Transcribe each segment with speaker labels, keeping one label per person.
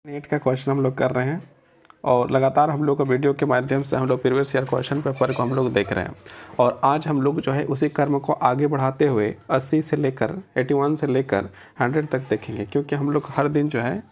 Speaker 1: Net का question हम लोग कर रहे हैं और लगातार हम लोग का वीडियो के माध्यम से हम लोग प्रीवियस ईयर क्वेश्चन पेपर को हम लोग देख रहे हैं। और आज हम लोग जो है उसी क्रम को आगे बढ़ाते हुए 80 से लेकर 81 से लेकर 100 तक देखेंगे, क्योंकि हम लोग हर दिन जो है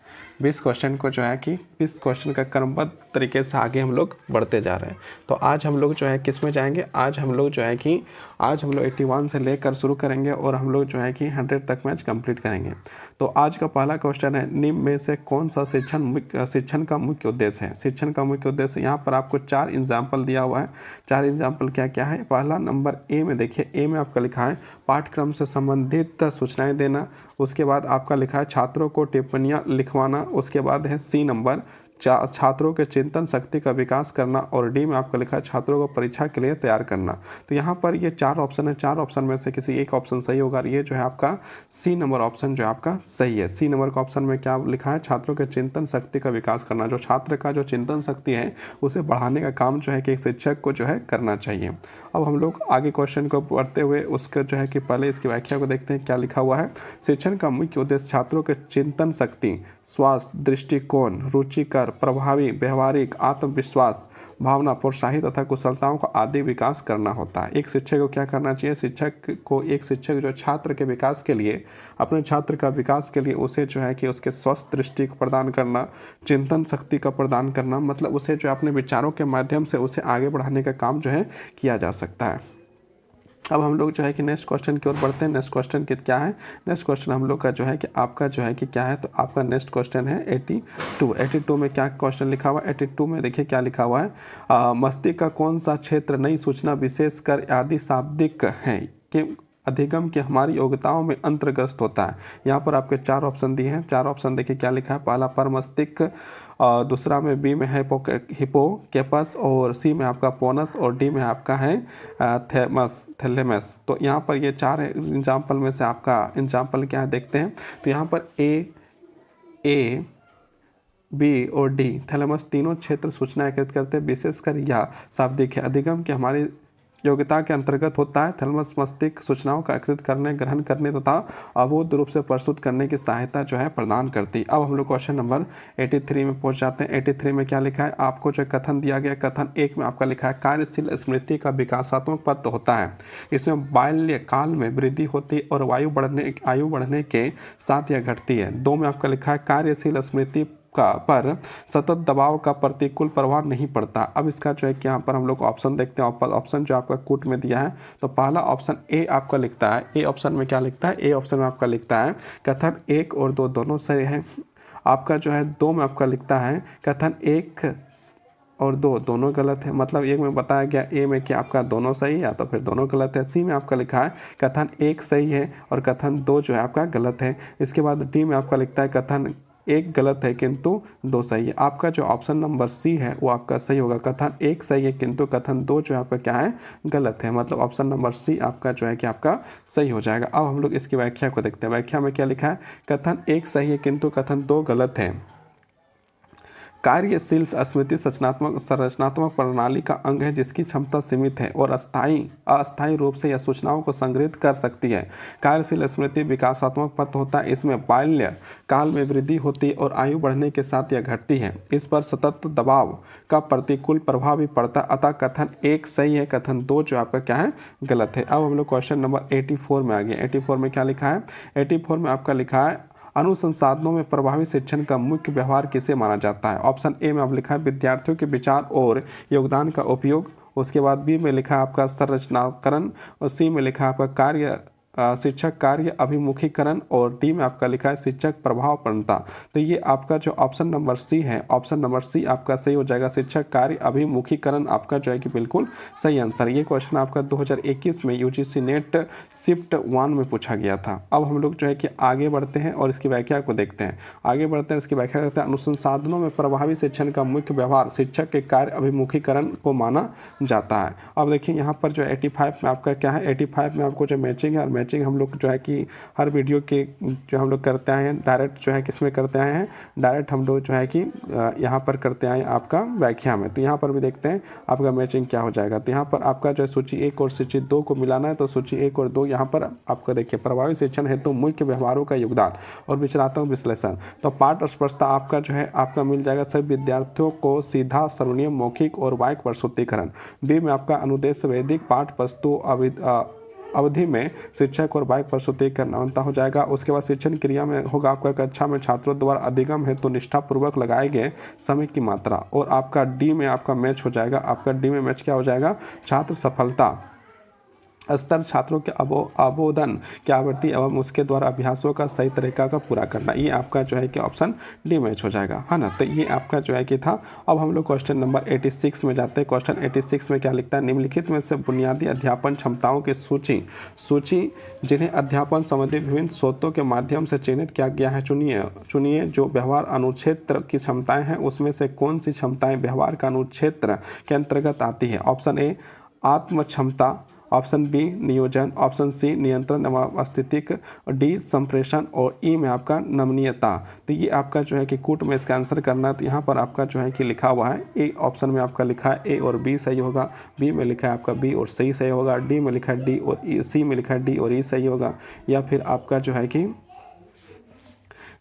Speaker 1: 20 क्वेश्चन को जो है कि 20 क्वेश्चन का क्रमबद्ध तरीके से आगे हम लोग बढ़ते जा रहे हैं। तो आज हम लोग जो है किस में जाएंगे, आज हम लोग जो है कि आज हम लोग 81 से लेकर शुरू करेंगे और हम लोग जो है कि 100 तक मैच कंप्लीट करेंगे। तो आज का पहला क्वेश्चन है, निम्न में से कौन सा शिक्षण का मुख्य उद्देश्य है। शिक्षण का मुख्य उद्देश्य यहाँ पर आपको 4 एग्जाम्पल दिया हुआ है। 4 एग्जाम्पल क्या क्या है। पहला नंबर ए में देखिए, ए में आपका लिखा है पाठ्यक्रम से संबंधित सूचनाएं देना। उसके बाद आपका लिखा है छात्रों को टिप्पणियां लिखवाना। उसके बाद है सी नंबर छात्रों के चिंतन शक्ति का विकास करना। और डी में आपका लिखा है छात्रों को परीक्षा के लिए तैयार करना। तो यहाँ पर ये 4 ऑप्शन है, 4 ऑप्शन में से किसी एक ऑप्शन सही होगा। ये जो है आपका सी नंबर ऑप्शन जो है आपका सही है। सी नंबर का ऑप्शन में क्या लिखा है, छात्रों के चिंतन शक्ति का विकास करना। जो छात्र का जो चिंतन शक्ति है उसे बढ़ाने का काम जो है कि एक शिक्षक को जो है करना चाहिए। अब हम लोग आगे क्वेश्चन को पढ़ते हुए उसका जो है कि पहले इसकी व्याख्या को देखते हैं क्या लिखा हुआ है। शिक्षण का मुख्य उद्देश्य छात्रों के चिंतन शक्ति, स्वास्थ्य, दृष्टिकोण, रुचिकर, प्रभावी, व्यवहारिक, आत्मविश्वास, भावना, प्रोत्साहित तथा कुशलताओं का आदि विकास करना होता है। एक शिक्षक को क्या करना चाहिए, एक शिक्षक जो छात्र के विकास के लिए, अपने छात्र का विकास के लिए उसे जो है कि उसके स्वस्थ दृष्टि को प्रदान करना, चिंतन शक्ति का प्रदान करना, मतलब उसे जो अपने विचारों के माध्यम से उसे आगे बढ़ाने का काम जो है किया जा सकता है। अब हम लोग जो है कि नेक्स्ट क्वेश्चन की ओर बढ़ते हैं। नेक्स्ट क्वेश्चन क्या है, नेक्स्ट क्वेश्चन हम लोग का जो है कि आपका जो है कि क्या है, तो आपका नेक्स्ट क्वेश्चन है 82 में क्या क्वेश्चन लिखा हुआ है। 82 में देखिए क्या लिखा हुआ है, मस्तिष्क का कौन सा क्षेत्र नई सूचना विशेषकर आदि शाब्दिक है कि अधिगम की हमारी योग्यताओं में अंतर्ग्रस्त होता है। यहाँ पर आपके 4 ऑप्शन दिए हैं। 4 ऑप्शन देखिए क्या लिखा है। पहला पर मस्तिष्क, दूसरा में बी में है हिपोकैम्पस, और सी में आपका पोनस, और डी में आपका है थैलेमस। तो यहाँ पर ये 4 एग्जाम्पल में से आपका एग्जाम्पल क्या है देखते हैं। तो यहाँ पर ए बी और डी थैलेमस तीनों क्षेत्र सूचना एकत्रित करते हैं। विशेषकर यह शाब्दिक है, अधिगम की हमारी योग्यता के अंतर्गत होता है। थैलेमस मस्तिष्क सूचनाओं का एकत्रित करने, ग्रहण करने तथा अबोध रूप से प्रस्तुत करने की सहायता जो है प्रदान करती है। अब हम लोग क्वेश्चन नंबर 83 में पहुंच जाते हैं। 83 में क्या लिखा है, आपको जो कथन दिया गया, कथन 1 में आपका लिखा है कार्यशील स्मृति का विकासात्मक पद होता है। इसमें बाल्य काल में वृद्धि होती और आयु बढ़ने के साथ यह घटती है। 2 में आपका लिखा है कार्यशील स्मृति पर सतत दबाव का प्रतिकूल प्रभाव नहीं पड़ता। अब इसका जो है कि यहाँ पर हम लोग ऑप्शन देखते हैं। ऑप्शन जो आपका कूट में दिया है, तो पहला ऑप्शन ए आपका लिखता है। ए ऑप्शन में क्या लिखता है, ए ऑप्शन में आपका लिखता है कथन 1 और 2 दोनों सही है। आपका जो है 2 में आपका लिखता है कथन 1 और 2 दोनों गलत है। मतलब एक में बताया गया ए में कि आपका दोनों सही है या तो फिर दोनों गलत है। सी में आपका लिखा है कथन 1 सही है और कथन 2 जो है आपका गलत है। इसके बाद डी में आपका लिखता है कथन 1 गलत है किंतु 2 सही है। आपका जो ऑप्शन नंबर सी है वो आपका सही होगा। कथन 1 सही है किंतु कथन 2 जो है आपका क्या है, गलत है। मतलब ऑप्शन नंबर सी आपका जो है कि आपका सही हो जाएगा। अब हम लोग इसकी व्याख्या को देखते हैं। व्याख्या में क्या लिखा है, कथन 1 सही है किंतु कथन 2 गलत है। कार्यशील स्मृति संरचनात्मक प्रणाली का अंग है जिसकी क्षमता सीमित है और अस्थायी रूप से यह सूचनाओं को संग्रहित कर सकती है। कार्यशील स्मृति विकासात्मक पद होता है। इसमें बाल्य काल में वृद्धि होती है और आयु बढ़ने के साथ यह घटती है। इस पर सतत दबाव का प्रतिकूल प्रभाव भी पड़ता है। अतः कथन 1 सही है, कथन 2 जो आपका क्या है, गलत है। अब हम लोग क्वेश्चन नंबर 84 में आ गए। 84 में क्या लिखा है, 84 में आपका लिखा है अनुसंसाधनों में प्रभावी शिक्षण का मुख्य व्यवहार किसे माना जाता है। ऑप्शन ए में आप लिखा है विद्यार्थियों के विचार और योगदान का उपयोग। उसके बाद बी में लिखा है आपका संरचनाकरण, और सी में लिखा है आपका शिक्षक कार्य अभिमुखीकरण, और डी में आपका लिखा है शिक्षक प्रभावप्रवणता। तो ये आपका जो ऑप्शन नंबर सी है, ऑप्शन नंबर सी आपका सही हो जाएगा। शिक्षक कार्य अभिमुखीकरण आपका जो है कि बिल्कुल सही आंसर। ये क्वेश्चन आपका 2021 में यूजीसी नेट शिफ्ट 1 में पूछा गया था। अब हम लोग जो है कि आगे बढ़ते हैं और इसकी व्याख्या को देखते हैं। आगे बढ़ते हैं, इसकी व्याख्या करते हैं। अनुसंसाधनों में प्रभावी शिक्षण का मुख्य व्यवहार शिक्षक के कार्य अभिमुखीकरण को माना जाता है। अब देखिए यहाँ पर जो 85 में आपका क्या है, 85 में आपको जो मैचिंग है और मैचिंग हम लोग जो है कि हर वीडियो के जो हम लोग करते आए हैं डायरेक्ट जो है किसमें करते आए हैं, डायरेक्ट हम लोग जो है कि यहाँ पर करते आए आपका व्याख्या में। तो यहाँ पर भी देखते हैं आपका मैचिंग क्या हो जाएगा। तो यहाँ पर आपका जो है सूची 1 और सूची 2 को मिलाना है, तो सूची 1 और 2 यहाँ पर आपका देखिए प्रभावी शिक्षण हेतु मुख्य व्यवहारों का योगदान और विचारात्मक विश्लेषण। तो पाठ स्पष्टता आपका जो है आपका मिल जाएगा सभी विद्यार्थियों को सीधा सर्वनीय मौखिक और वाक्य प्रस्तुतिकरण। बी में आपका अनुदेश वैदिक पाठ वस्तु अवधि में शिक्षक और वाक्य प्रस्तुतिकरण अंतर हो जाएगा। उसके बाद शिक्षण क्रिया में होगा आपका कक्षा में छात्रों द्वारा अधिगम हेतु निष्ठापूर्वक लगाए गए समय की मात्रा। और आपका डी में आपका मैच हो जाएगा, आपका डी में मैच क्या हो जाएगा, छात्र सफलता स्तर, छात्रों के अबोधन की आवृत्ति एवं उसके द्वारा अभ्यासों का सही तरीका का पूरा करना। ये आपका जो है कि ऑप्शन डी मैच हो जाएगा, है ना। तो ये आपका जो है कि था। अब हम लोग क्वेश्चन नंबर 86 में जाते हैं। क्वेश्चन 86 में क्या लिखता है, निम्नलिखित में से बुनियादी अध्यापन क्षमताओं की सूची जिन्हें अध्यापन संबंधी विभिन्न स्रोतों के माध्यम से चिन्हित किया गया है चुनिए जो व्यवहार अनुक्षेत्र की क्षमताएं हैं उसमें से कौन सी क्षमताएं व्यवहार का अनुक्षेत्र के अंतर्गत आती है। ऑप्शन ए आत्म क्षमता, ऑप्शन बी नियोजन, ऑप्शन सी नियंत्रण एवं स्थितिक, डी संप्रेषण और ई में आपका नमनीयता। तो ये आपका जो है कि कूट में इसका आंसर करना है। तो यहाँ पर आपका जो है कि लिखा हुआ है ए ऑप्शन में आपका लिखा है ए और बी सही होगा, बी में लिखा है आपका बी और सी सही होगा, डी में लिखा है डी और ई, सी में लिखा है डी और ई सही होगा, या फिर आपका जो है कि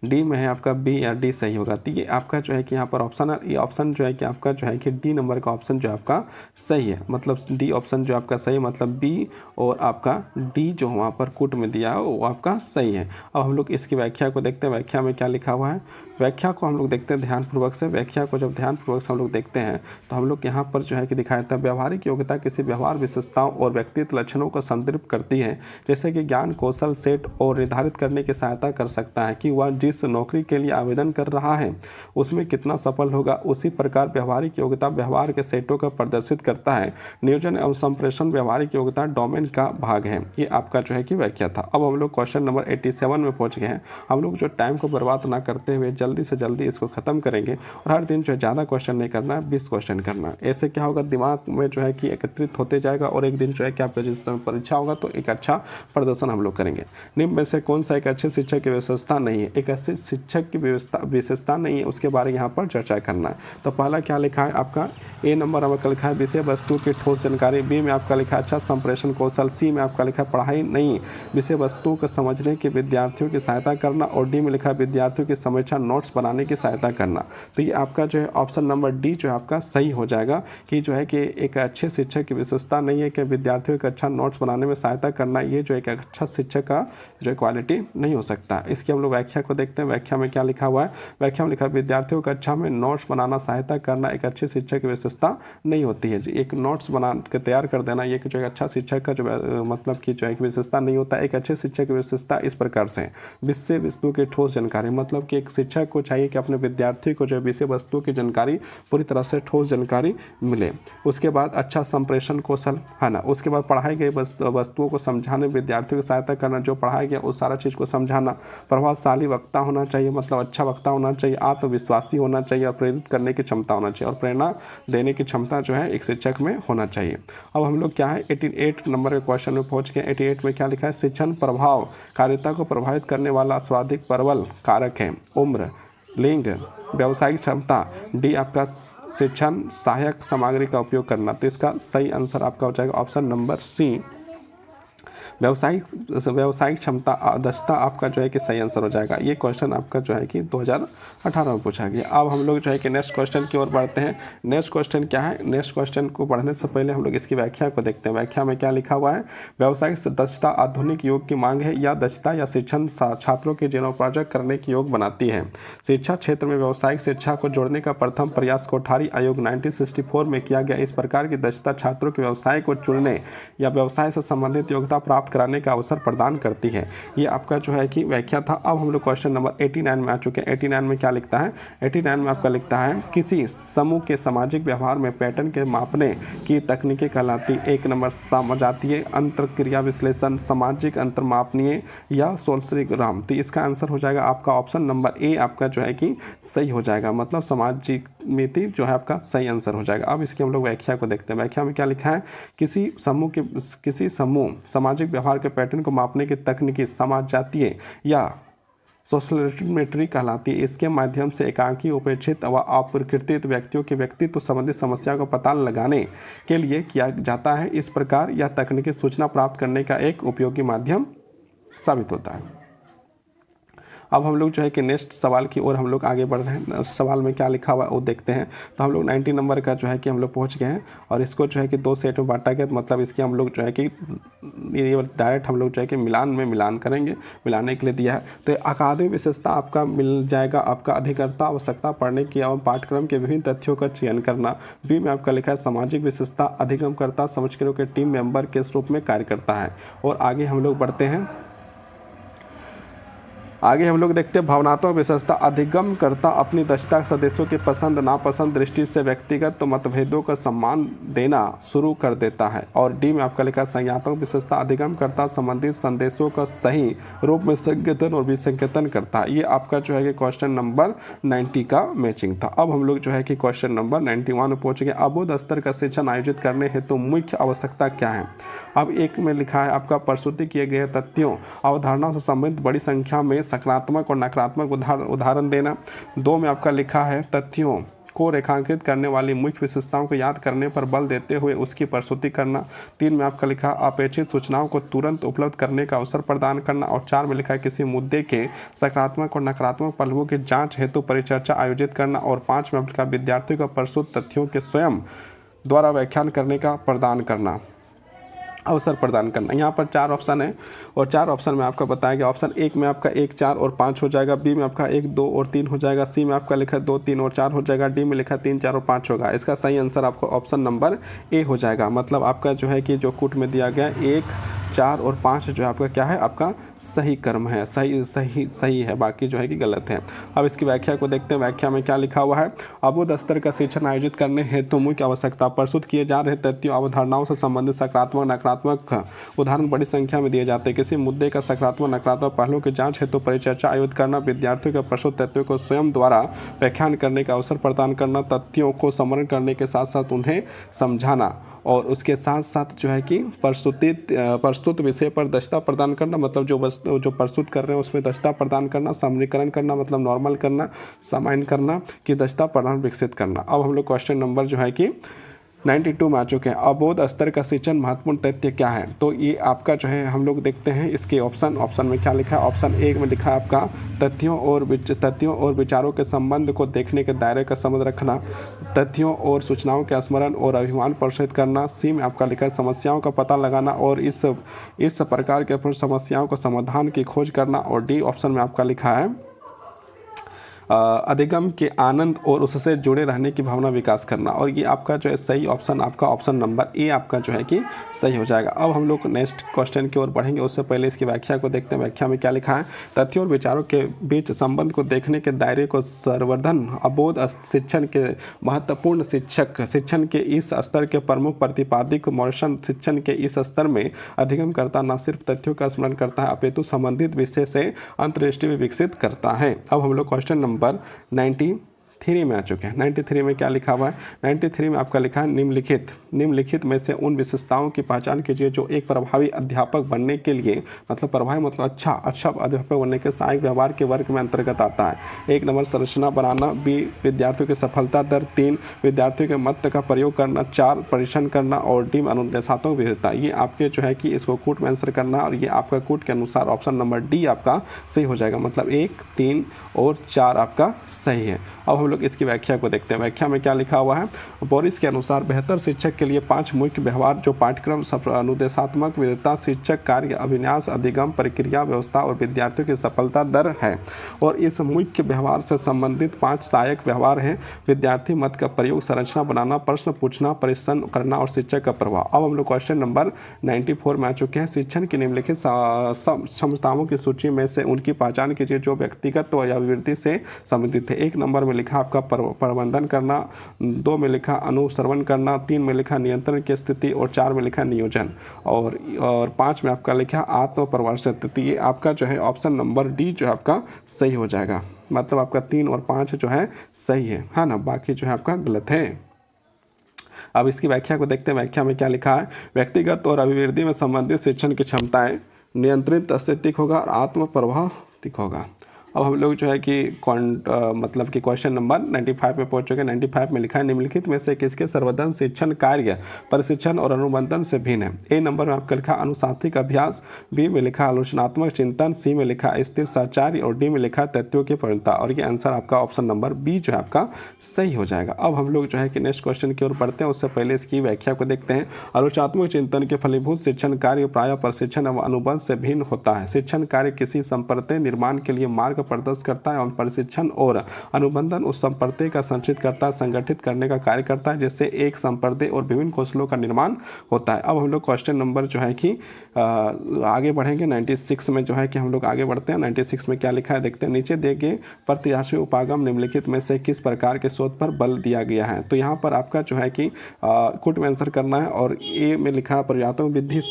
Speaker 1: डी में है आपका बी या डी सही होगा। तो ये आपका जो है कि यहाँ पर ऑप्शन है, ये ऑप्शन जो है कि आपका जो है कि डी नंबर का ऑप्शन जो आपका सही है, मतलब डी ऑप्शन जो आपका सही मतलब बी और आपका डी जो वहाँ पर कूट में दिया है वो आपका सही है। अब हम लोग इसकी व्याख्या को देखते हैं, व्याख्या में क्या लिखा हुआ है। व्याख्या को हम लोग देखते हैं ध्यानपूर्वक से। व्याख्या को जब ध्यानपूर्वक से हम लोग देखते हैं तो हम लोग यहाँ पर जो है कि दिखाया था व्यवहारिक योग्यता किसी व्यवहार विशेषताओं और व्यक्तित्व लक्षणों को संदर्भित करती है, जैसे कि ज्ञान कौशल सेट और निर्धारित करने की सहायता कर सकता है कि वह जिस नौकरी के लिए आवेदन कर रहा है उसमें कितना सफल होगा। उसी प्रकार व्यवहारिक योग्यता व्यवहार के सेटों का प्रदर्शित करता है। नियोजन एवं संप्रेषण व्यवहारिक योग्यता डोमेन का भाग है। ये आपका जो है कि व्याख्या था। अब हम लोग क्वेश्चन नंबर 87 में पहुंच गए हैं। हम लोग जो टाइम को बर्बाद ना करते हुए जल्दी से जल्दी इसको खत्म करेंगे और हर दिन जो है ज़्यादा क्वेश्चन नहीं करना है, 20 क्वेश्चन करना है। ऐसे क्या होगा, दिमाग में जो है कि एकत्रित होते जाएगा और एक दिन जो है कि आपका जिस समय परीक्षा होगा तो एक अच्छा प्रदर्शन हम लोग करेंगे। निम्न में से कौन सा एक अच्छे शिक्षक की विशेषता नहीं है, एक अच्छे शिक्षक की विशेषता नहीं है, उसके बारे में यहाँ पर चर्चा करना है। तो पहला क्या लिखा है आपका ए नंबर आपका लिखा है विषय वस्तु की ठोस जानकारी, बी में आपका लिखा है अच्छा संप्रेषण कौशल, सी में आपका लिखा है पढ़ाई नहीं विषय वस्तु को समझने के विद्यार्थियों की सहायता करना, और डी में लिखा है विद्यार्थियों की समीक्षा नोट्स बनाने की सहायता करना। तो ये आपका जो है ऑप्शन नंबर डी जो है आपका सही हो जाएगा कि जो है कि एक अच्छे शिक्षक की विशेषता नहीं है कि विद्यार्थियों का अच्छा नोट्स बनाने में सहायता करना, ये जो एक अच्छा शिक्षक का जो क्वालिटी नहीं हो सकता। इसकी हम लोग व्याख्या को देखते हैं। व्याख्या में क्या लिखा हुआ है, व्याख्या में लिखा है विद्यार्थियों का अच्छा में नोट्स बनाना सहायता करना एक अच्छे शिक्षक की विशेषता नहीं होती है। एक नोट्स बना के तैयार कर देना ये जो एक अच्छा शिक्षक का जो मतलब कि जो एक विशेषता नहीं होता। एक अच्छे शिक्षक की विशेषता इस प्रकार से विषय वस्तु की ठोस जानकारी, मतलब कि एक शिक्षक को चाहिए कि अपने विद्यार्थी को जो विषय वस्तु की जानकारी पूरी तरह से ठोस जानकारी मिले। उसके बाद अच्छा संप्रेषण कौशल है ना, उसके बाद पढ़ाई गई वस्तुओं को समझाने विद्यार्थियों की सहायता करना, जो पढ़ाया गया उस सारा चीज़ को समझाना। प्रभावशाली वक्ता होना चाहिए, मतलब अच्छा वक्ता होना चाहिए, आत्मविश्वासी होना चाहिए और प्रेरित करने की क्षमता होना चाहिए, और प्रेरणा देने की क्षमता जो है एक शिक्षक में होना चाहिए। अब हम लोग क्या है 88 नंबर के क्वेश्चन में पहुंच गए। 88 में क्या लिखा है, शिक्षण प्रभाव कार्यता को प्रभावित करने वाला स्वाधिक प्रबल कारक है, उम्र, लिंग, व्यावसायिक क्षमता, डी आपका शिक्षण सहायक सामग्री का उपयोग करना। तो इसका सही आंसर आपका हो जाएगा ऑप्शन नंबर सी, व्यावसायिक क्षमता दक्षता आपका जो है कि सही आंसर हो जाएगा। ये क्वेश्चन आपका जो है कि 2018 में पूछा गया। अब हम लोग जो है कि नेक्स्ट क्वेश्चन की ओर बढ़ते हैं। नेक्स्ट क्वेश्चन क्या है, नेक्स्ट क्वेश्चन को पढ़ने से पहले हम लोग इसकी व्याख्या को देखते हैं। व्याख्या में क्या लिखा हुआ है, व्यावसायिक दक्षता आधुनिक युग की मांग है, या दक्षता या शिक्षण छात्रों के जीवनोपार्जन करने की योग बनाती है। शिक्षा क्षेत्र में व्यावसायिक शिक्षा को जोड़ने का प्रथम प्रयास कोठारी आयोग 1964 में किया गया। इस प्रकार की दक्षता छात्रों के व्यवसाय को चुनने या व्यवसाय से संबंधित योग्यता प्राप्त कराने का अवसर प्रदान करती है। ये आपका जो है कि व्याख्या था। अब हम लोग क्वेश्चन नंबर 89 में आ चुके हैं। 89 में क्या लिखता है, 89 में आपका लिखता है किसी समूह के सामाजिक व्यवहार में पैटर्न के मापने की तकनीकें कहलाती। एक नंबर समझातीय अंतर क्रिया विश्लेषण, सामाजिक अंतर मापनीय या सोल्सरीग्राम। तो इसका आंसर हो जाएगा आपका ऑप्शन नंबर ए आपका जो है कि सही हो जाएगा, मतलब सामाजिक मिति जो है आपका सही आंसर हो जाएगा। अब इसकी हम लोग व्याख्या को देखते हैं। व्याख्या में क्या लिखा है, किसी समूह सामाजिक व्यवहार के पैटर्न को मापने की तकनीकी समाज जातीय या सोशलिमेट्री कहलाती है। इसके माध्यम से एकांकी, उपेक्षित व अप्रकृतित व्यक्तियों के व्यक्तित्व संबंधित समस्या का पता लगाने के लिए किया जाता है। इस प्रकार यह तकनीकी सूचना प्राप्त करने का एक उपयोगी माध्यम साबित होता है। अब हम लोग जो है कि नेक्स्ट सवाल की ओर हम लोग आगे बढ़ रहे हैं। सवाल में क्या लिखा हुआ है वो देखते हैं। तो हम लोग 90 नंबर का जो है कि हम लोग पहुंच गए हैं और इसको जो है कि 2 सेट में बांटा गया। तो मतलब इसके हम लोग जो है कि ये डायरेक्ट हम लोग जो है कि मिलान करेंगे, मिलाने के लिए दिया है। तो अकादमिक विशेषता आपका मिल जाएगा, आपका अधिकता, आवश्यकता, पढ़ने की एवं पाठ्यक्रम के विभिन्न तथ्यों का चयन करना। बी में आपका लिखा है सामाजिक विशेषता, अधिगमकर्ता समझकरों के टीम मेंबर के रूप में कार्य करता है। और आगे हम लोग बढ़ते हैं। आगे हम लोग देखते हैं भावनात्मक विशेषता, अधिगमकर्ता अपनी दक्षता सदस्यों की पसंद नापसंद दृष्टि से व्यक्तिगत मतभेदों का सम्मान देना शुरू कर देता है। और डी में आपका लिखा संज्ञानात्मक विशेषता, अधिगमकर्ता संबंधित संदेशों का सही रूप में संकेतन और विसंकेतन करता है। ये आपका जो है कि क्वेश्चन नंबर 90 का मैचिंग था। अब हम लोग जो है कि क्वेश्चन नंबर 91 में पहुंच गए। अबोध स्तर का शिक्षण आयोजित करने हेतु तो मुख्य आवश्यकता क्या है। अब एक में लिखा है आपका प्रस्तुति किए गए तथ्यों अवधारणाओं से संबंधित बड़ी संख्या में सकारात्मक और नकारात्मक उदाहरण देना। 2 में आपका लिखा है तथ्यों को रेखांकित करने वाली मुख्य विशेषताओं को याद करने पर बल देते हुए उसकी प्रस्तुति करना। 3 में आपका लिखा अपेक्षित सूचनाओं को तुरंत उपलब्ध करने का अवसर प्रदान करना। और 4 में लिखा है किसी मुद्दे के सकारात्मक और नकारात्मक पहलुओं की जांच हेतु परिचर्चा आयोजित करना। और 5 में आपका विद्यार्थियों को प्रस्तुत तथ्यों के स्वयं द्वारा व्याख्यान करने का अवसर प्रदान करना। यहाँ पर 4 ऑप्शन है और 4 ऑप्शन में आपका बताया गया। ऑप्शन 1 में आपका 1, 4 और 5 हो जाएगा। बी में आपका 1, 2 और 3 हो जाएगा। सी में आपका लिखा 2, 3 और 4 हो जाएगा। डी में लिखा 3, 4 और 5 होगा। इसका सही आंसर आपको ऑप्शन नंबर ए हो जाएगा। मतलब आपका जो है कि जो कूट में दिया गया 1, 4 और 5 जो है आपका क्या है, आपका सही कर्म है, सही है, बाकी जो है कि गलत है। अब इसकी व्याख्या को देखते हैं। व्याख्या में क्या लिखा हुआ है। अबोध स्तर का शिक्षण आयोजित करने हेतु मुख्य आवश्यकता, प्रस्तुत किए जा रहे तथ्यों अवधारणाओं से संबंधित सकारात्मक नकारात्मक उदाहरण बड़ी संख्या में दिए जाते हैं। किसी मुद्दे का सकारात्मक नकारात्मक पहलुओं की जांच हेतु परिचर्चा आयोजित करना। विद्यार्थियों के प्रस्तुत तथ्यों को स्वयं द्वारा व्याख्यान करने का अवसर प्रदान करना। तथ्यों को स्मरण करने के साथ साथ उन्हें समझाना। और उसके साथ साथ जो है कि प्रस्तुत विषय पर दक्षता प्रदान करना। मतलब जो प्रस्तुत कर रहे हैं उसमें दक्षता प्रदान करना। सामान्यीकरण करना मतलब नॉर्मल करना, सामान्य करना की दक्षता प्रदान विकसित करना। अब हम लोग क्वेश्चन नंबर जो है कि 92 में आ चुके हैं। अबोध स्तर का शिक्षण महत्वपूर्ण तथ्य क्या है। तो ये आपका जो है हम लोग देखते हैं इसके ऑप्शन में क्या लिखा है। ऑप्शन 1 में लिखा है आपका तथ्यों और विचारों के संबंध को देखने के दायरे का संबंध रखना। तथ्यों और सूचनाओं के स्मरण और अभिमान प्रोत्साहित करना। सी में आपका लिखा है समस्याओं का पता लगाना और इस प्रकार के समस्याओं को समाधान की खोज करना। और डी ऑप्शन में आपका लिखा है अधिगम के आनंद और उससे जुड़े रहने की भावना विकास करना। और ये आपका जो है सही ऑप्शन आपका ऑप्शन नंबर ए आपका जो है कि सही हो जाएगा। अब हम लोग नेक्स्ट क्वेश्चन की ओर बढ़ेंगे, उससे पहले इसकी व्याख्या को देखते हैं। व्याख्या में क्या लिखा है। तथ्यों और विचारों के बीच संबंध को देखने के दायरे को संवर्धन अबोध शिक्षण के महत्वपूर्ण शिक्षण के इस स्तर के प्रमुख प्रतिपादिक मॉडर्न शिक्षण के इस स्तर में अधिगम करता न सिर्फ तथ्यों का स्मरण करता है अपितु संबंधित विषय से अंतर्दृष्टि भी विकसित करता है। अब हम लोग क्वेश्चन नंबर 93 में आ चुके हैं। 93 में क्या लिखा हुआ है। 93 में आपका लिखा है निम्नलिखित में से उन विशेषताओं की पहचान कीजिए जो एक प्रभावी अध्यापक बनने के लिए, मतलब प्रभावी मतलब अच्छा अध्यापक बनने के सहायक व्यवहार के वर्ग में अंतर्गत आता है। 1 नंबर संरचना बनाना। बी विद्यार्थियों की सफलता दर। 3 विद्यार्थियों के मत का प्रयोग करना। 4 परीक्षण करना। और डी अनुदेशात्मक विविधता। ये आपके जो है कि इसको कूट में आंसर करना और ये आपका कूट के अनुसार ऑप्शन नंबर डी आपका सही हो जाएगा। मतलब 1, 3 और 4 आपका सही है। अब हम लोग इसकी व्याख्या को देखते हैं। व्याख्या में क्या लिखा हुआ है। बोरिस के अनुसार बेहतर शिक्षक के लिए 5 मुख्य व्यवहार जो पाठ्यक्रम अनुदेशात्मक विविधता, शिक्षक कार्य, अभिन्यास, अधिगम, प्रक्रिया, व्यवस्था और विद्यार्थियों की सफलता दर है। और इस मुख्य व्यवहार से संबंधित 5 सहायक व्यवहार हैं। विद्यार्थी मत का प्रयोग, संरचना बनाना, प्रश्न पूछना, परिश्रम करना और शिक्षक का प्रभाव। अब हम लोग क्वेश्चन नंबर 94 में आ चुके हैं। शिक्षण की निम्नलिखित क्षमताओं की सूची में से उनकी पहचान कीजिए जो व्यक्तिगत या अभिवृद्धि से संबंधित है। 1 नंबर में लिखा आपका प्रबंधन करना। 2 में लिखा अनुसरण करना। 3 में लिखा नियंत्रण की स्थिति। और 4 में लिखा नियोजन। और 5 में आपका लिखा आत्म प्रवर्तन स्थिति। ये आपका जो है ऑप्शन नंबर डी जो है आपका सही हो जाएगा। मतलब आपका 3 और 5 जो है सही है ना, बाकी जो है आपका गलत है। अब इसकी व्याख्या को देखते हैं। व्याख्या में क्या लिखा है, व्यक्तिगत और अभिवृद्धि में संबंधित शिक्षण की क्षमताएं नियंत्रित अस्तित्व होगा और आत्म प्रभावित होगा। अब हम लोग जो है कि मतलब कि क्वेश्चन नंबर 95 में पहुंच चुके हैं। 95 में लिखा है, निम्नलिखित में से किसके सर्वोदन शिक्षण कार्य प्रशिक्षण और अनुबंधन से भिन्न है। ए नंबर में आपका लिखा अनुशासिक अभ्यास, बी में लिखा आलोचनात्मक चिंतन, सी में लिखा स्थिर साचार्य और डी में लिखा तथ्यों की पूर्णता। और ये आंसर आपका ऑप्शन नंबर बी जो है आपका सही हो जाएगा। अब हम लोग जो है कि नेक्स्ट क्वेश्चन की ओर बढ़ते हैं, उससे पहले इसकी व्याख्या को देखते हैं। आलोचनात्मक चिंतन के फलीभूत शिक्षण कार्य प्रायः प्रशिक्षण एवं अनुबंध से भिन्न होता है। शिक्षण कार्य किसी संप्रदाय निर्माण के लिए मार्ग प्रदर्शित करता है और प्रशिक्षण और अनुबंधन उस संप्रदाय का संचित करता, संगठित करने का कार्य करता है, जिससे एक संप्रदाय और विभिन्न कौशलों का निर्माण होता है। अब हम लोग क्वेश्चन नंबर जो है कि आगे बढ़ेंगे। 96 में जो है कि हम लोग आगे बढ़ते हैं। 96 में क्या लिखा है देखते हैं। नीचे दिए गए प्रत्याशी उपागम निम्नलिखित में से किस प्रकार के शोध पर बल दिया गया है। तो यहाँ पर आपका जो है कि कुट में आंसर करना है। और ए में लिखा है पर्यात्मक विधि,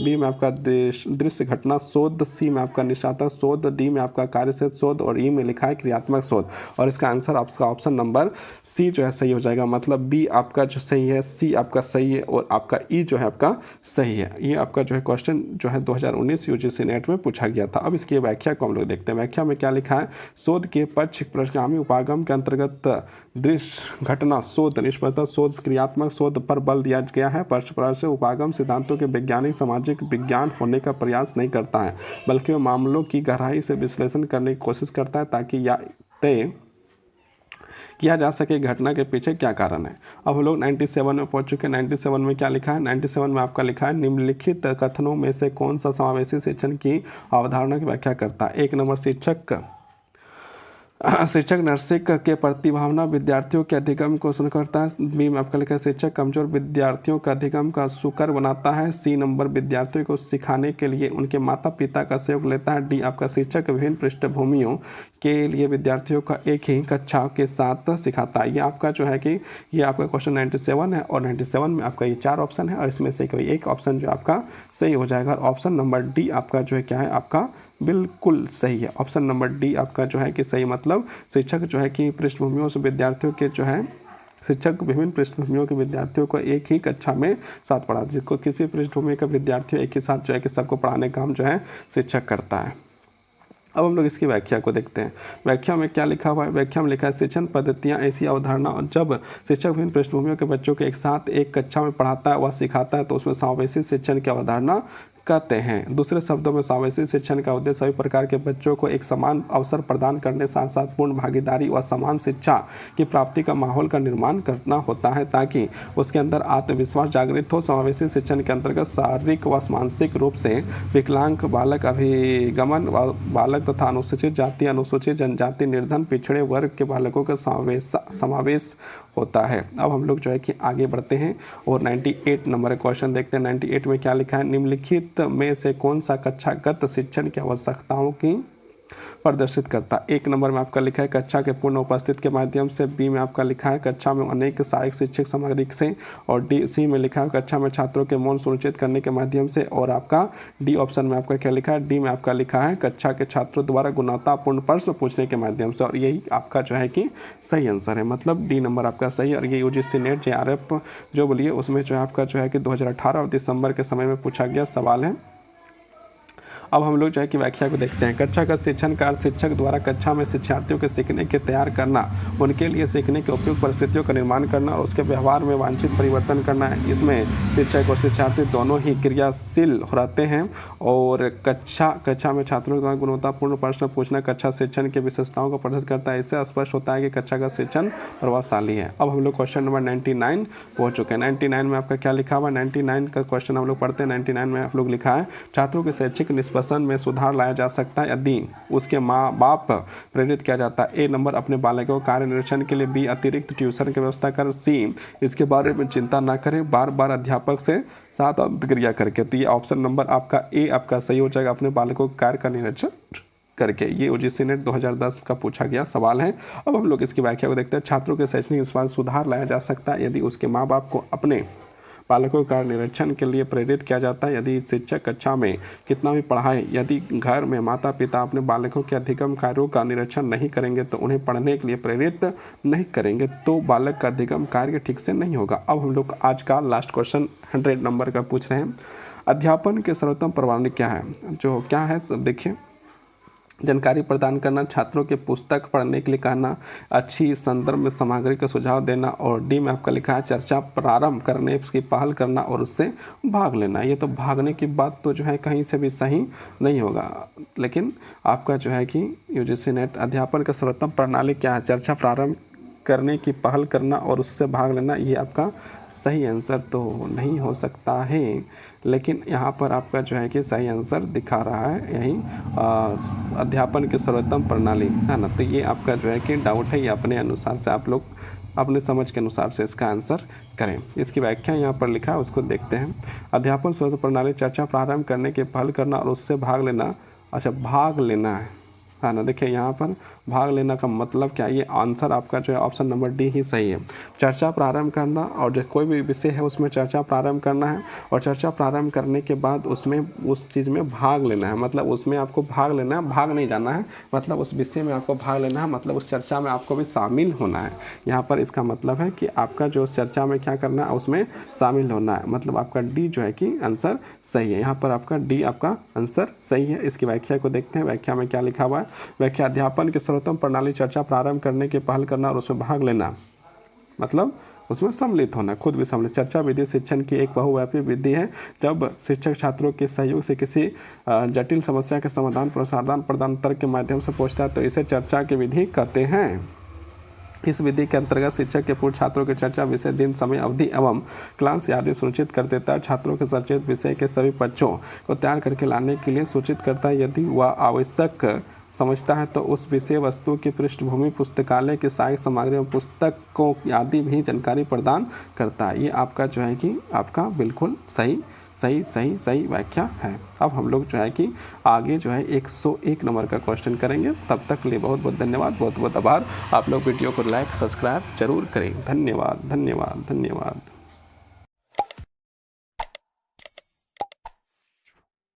Speaker 1: बी में आपका दृश्य घटना शोध, सी में आपका निष्ठात्मक शोध, डी में आपका कार्यशेष शोध और ई में लिखा है क्रियात्मक शोध। और इसका आंसर आपका ऑप्शन नंबर सी जो है सही हो जाएगा। मतलब बी आपका जो सही है, सी आपका सही है और आपका ई जो है आपका सही है। ये आपका जो है क्वेश्चन जो है 2019 यूजीसी नेट में पूछा गया था। अब इसकी व्याख्या को हम लोग देखते हैं। व्याख्या में क्या लिखा है, शोध के पक्ष परिणामी उपागम के अंतर्गत दृश्य घटना शोध, निष्पक्षता शोध, क्रियात्मक शोध पर बल दिया गया है। पक्ष से उपागम सिद्धांतों के वैज्ञानिक सामाजिक विज्ञान होने का प्रयास नहीं करता है, बल्कि वह मामलों की गहराई से विश्लेषण करने की कोशिश करता है ताकि यह तय किया जा सके घटना के पीछे क्या कारण है। अब हम लोग 97 में पहुंच चुके हैं। 97 में क्या लिखा है, 97 में आपका लिखा है निम्नलिखित कथनों में से कौन सा समावेशी शिक्षण की अवधारणा की व्याख्या करता है। एक नंबर शिक्षक नैतिक के प्रतिभावना विद्यार्थियों के अधिगम को सुन करता है। बी में आपका लिखा है शिक्षक कमजोर विद्यार्थियों का अधिगम का सुकर बनाता है। सी नंबर विद्यार्थियों को सिखाने के लिए उनके माता पिता का सहयोग लेता है। डी आपका शिक्षक विभिन्न पृष्ठभूमियों के लिए विद्यार्थियों का एक ही कक्षा के साथ सिखाता है। ये आपका जो है कि ये आपका क्वेश्चन 97 है और 97 में आपका ये 4 ऑप्शन है और इसमें से कोई एक ऑप्शन जो आपका सही हो जाएगा। और ऑप्शन नंबर डी आपका जो है क्या है, आपका बिल्कुल सही है। ऑप्शन नंबर डी आपका जो है कि सही, मतलब शिक्षक जो है कि पृष्ठभूमियों से विद्यार्थियों के जो है शिक्षक विभिन्न पृष्ठभूमियों के विद्यार्थियों को एक ही कक्षा में साथ पढ़ा, जिसको किसी पृष्ठभूमि का विद्यार्थियों एक ही साथ जो है कि सबको पढ़ाने का काम जो है शिक्षक करता है। अब हम लोग इसकी व्याख्या को देखते हैं। व्याख्या में क्या लिखा हुआ है, व्याख्या में लिखा है शिक्षण पद्धतियाँ ऐसी अवधारणा जब शिक्षक विभिन्न पृष्ठभूमियों के बच्चों को एक साथ एक कक्षा में पढ़ाता है व सिखाता है तो उसमें समावेशी शिक्षण की अवधारणा कहते हैं। दूसरे शब्दों में समावेशी शिक्षण का उद्देश्य सभी प्रकार के बच्चों को एक समान अवसर प्रदान करने साथ साथ पूर्ण भागीदारी और समान शिक्षा की प्राप्ति का माहौल का निर्माण करना होता है ताकि उसके अंदर आत्मविश्वास जागृत हो। समावेशी शिक्षण के अंतर्गत शारीरिक व मानसिक रूप से विकलांग बालक, अभिगमन बालक तथा अनुसूचित जाति, अनुसूचित जनजाति, निर्धन पिछड़े वर्ग के बालकों का समावेश होता है। अब हम लोग जो है कि आगे बढ़ते हैं और 98 नंबर क्वेश्चन देखते हैं। 98 में क्या लिखा है, निम्नलिखित में से कौन सा कक्षागत शिक्षण की आवश्यकताओं की प्रदर्शित करता। एक नंबर में आपका लिखा है कक्षा के पूर्ण उपस्थित के माध्यम से। बी में आपका लिखा है कक्षा में अनेक सहायक शिक्षक सामग्री से। और डी सी में लिखा है कक्षा में छात्रों के मौन सुनिश्चित करने के माध्यम से। और आपका डी ऑप्शन में आपका क्या लिखा है, डी में आपका लिखा है कक्षा के छात्रों द्वारा गुणवत्तापूर्ण प्रश्न पूछने के माध्यम से। और यही आपका जो है कि सही आंसर है, मतलब डी नंबर आपका सही। और ये यूजीसी नेट JRF जो बोलिए उसमें जो है आपका जो है कि 2018 और दिसंबर के समय में पूछा गया सवाल है। अब हम लोग जो है कि व्याख्या को देखते हैं। कक्षा का शिक्षण का अर्थ शिक्षक द्वारा कक्षा में शिक्षार्थियों के सीखने के तैयार करना, उनके लिए सीखने के उपयुक्त परिस्थितियों का निर्माण करना और उसके व्यवहार में वांछित परिवर्तन करना है। इसमें शिक्षक और शिक्षार्थी दोनों ही क्रियाशील रहते हैं। और कक्षा में छात्रों द्वारा गुणवत्तापूर्ण प्रश्न पूछना कक्षा शिक्षण की विशेषताओं को प्रदर्शित करता है। इससे स्पष्ट होता है कि कक्षा का शिक्षण प्रभावशाली है। अब हम लोग क्वेश्चन नंबर 99 पहुँच चुके हैं। 99 में आपका क्या लिखा हुआ, 99 का क्वेश्चन हम लोग पढ़ते हैं। 99 में आप लोग लिखा है छात्रों के शैक्षिक निष्पादन में सुधार लाया जा सकता है यदि उसके माँ बाप प्रेरित किया जाता है। ए नंबर अपने बालकों को कार्य निरीक्षण के लिए। बी अतिरिक्त ट्यूशन की व्यवस्था कर। सी इसके बारे में चिंता ना करें, बार बार अध्यापक से साथ अंतक्रिया करके। तो ये ऑप्शन नंबर आपका ए आपका सही हो जाएगा, अपने बालकों को कार्य का निरीक्षण करके। ये यूजीसी नेट 2010 का पूछा गया सवाल है। अब हम लोग इसकी व्याख्या को देखते हैं। छात्रों के शैक्षणिक निष्पादन सुधार लाया जा सकता है यदि उसके माँ बाप को अपने बालकों का निरीक्षण के लिए प्रेरित किया जाता है। यदि शिक्षक कक्षा में कितना भी पढ़ाए, यदि घर में माता पिता अपने बालकों के अधिगम कार्यों का निरीक्षण नहीं करेंगे तो उन्हें पढ़ने के लिए प्रेरित नहीं करेंगे तो बालक का अधिगम कार्य ठीक से नहीं होगा। अब हम लोग आज का लास्ट क्वेश्चन 100 नंबर का पूछ रहे हैं। अध्यापन के सर्वोत्तम प्रणाली क्या है? जो क्या है देखिए, जानकारी प्रदान करना, छात्रों के पुस्तक पढ़ने के लिए कहना, अच्छी संदर्भ में सामग्री का सुझाव देना, और डी में आपका लिखा है चर्चा प्रारंभ करने की पहल करना और उससे भाग लेना। ये तो भागने की बात तो जो है कहीं से भी सही नहीं होगा, लेकिन आपका जो है कि यूजीसी नेट अध्यापन का सर्वोत्तम प्रणाली क्या है? चर्चा प्रारंभ करने की पहल करना और उससे भाग लेना। ये आपका सही आंसर तो नहीं हो सकता है, लेकिन यहाँ पर आपका जो है कि सही आंसर दिखा रहा है यही अध्यापन की सर्वोत्तम प्रणाली, है ना। तो ये आपका जो है कि डाउट है, ये अपने अनुसार से आप लोग अपने समझ के अनुसार से इसका आंसर करें। इसकी व्याख्या यहाँ पर लिखा है, उसको देखते हैं। अध्यापन सर्वोत्तम प्रणाली चर्चा प्रारंभ करने की पहल करना और उससे भाग लेना। अच्छा, भाग लेना है ना। देखिए यहाँ पर भाग लेना का मतलब क्या है? ये आंसर आपका जो है ऑप्शन नंबर डी ही सही है। चर्चा प्रारंभ करना, और जो कोई भी विषय है उसमें चर्चा प्रारंभ करना है, और चर्चा प्रारंभ करने के बाद उसमें उस चीज़ में भाग लेना है, मतलब उसमें आपको भाग लेना है, भाग नहीं जाना है, मतलब उस विषय में आपको भाग लेना है, मतलब उस चर्चा में आपको भी शामिल होना है। यहाँ पर इसका मतलब है कि आपका जो उस चर्चा में क्या करना है, उसमें शामिल होना है, मतलब आपका डी जो है कि आंसर सही है। यहाँ पर आपका डी आपका आंसर सही है। इसकी व्याख्या को देखते हैं, व्याख्या में क्या लिखा हुआ है। व्याख्या, अध्यापन की सर्वोत्तम प्रणाली चर्चा प्रारंभ करने की पहल करना और उसमें भाग लेना, मतलब उसमें सम्मिलित होना, खुद भी सम्मिलित। चर्चा विधि शिक्षण की एक बहुव्यापी विधि है। जब शिक्षक छात्रों के सहयोग से किसी जटिल समस्या के समाधान पर आदान प्रदान तर्क के माध्यम से पहुंचता है तो इसे चर्चा की विधि कहते हैं। इस विधि के अंतर्गत शिक्षक के पूर्व छात्रों की चर्चा विषय, दिन, समय, अवधि एवं क्लास आदि सुनिश्चित कर देता है। छात्रों के चर्चित विषय के सभी पक्षों को तैयार करके लाने के लिए सूचित करता है। यदि वह आवश्यक समझता है तो उस विषय वस्तु की पृष्ठभूमि, पुस्तकालय की साहित्य सामग्री एवं पुस्तकों आदि भी जानकारी प्रदान करता है। ये आपका जो है कि आपका बिल्कुल सही व्याख्या है। अब हम लोग जो है कि आगे जो है 101 नंबर का क्वेश्चन करेंगे। तब तक के लिए बहुत बहुत धन्यवाद, बहुत बहुत आभार। आप लोग वीडियो को लाइक सब्सक्राइब जरूर करें। धन्यवाद।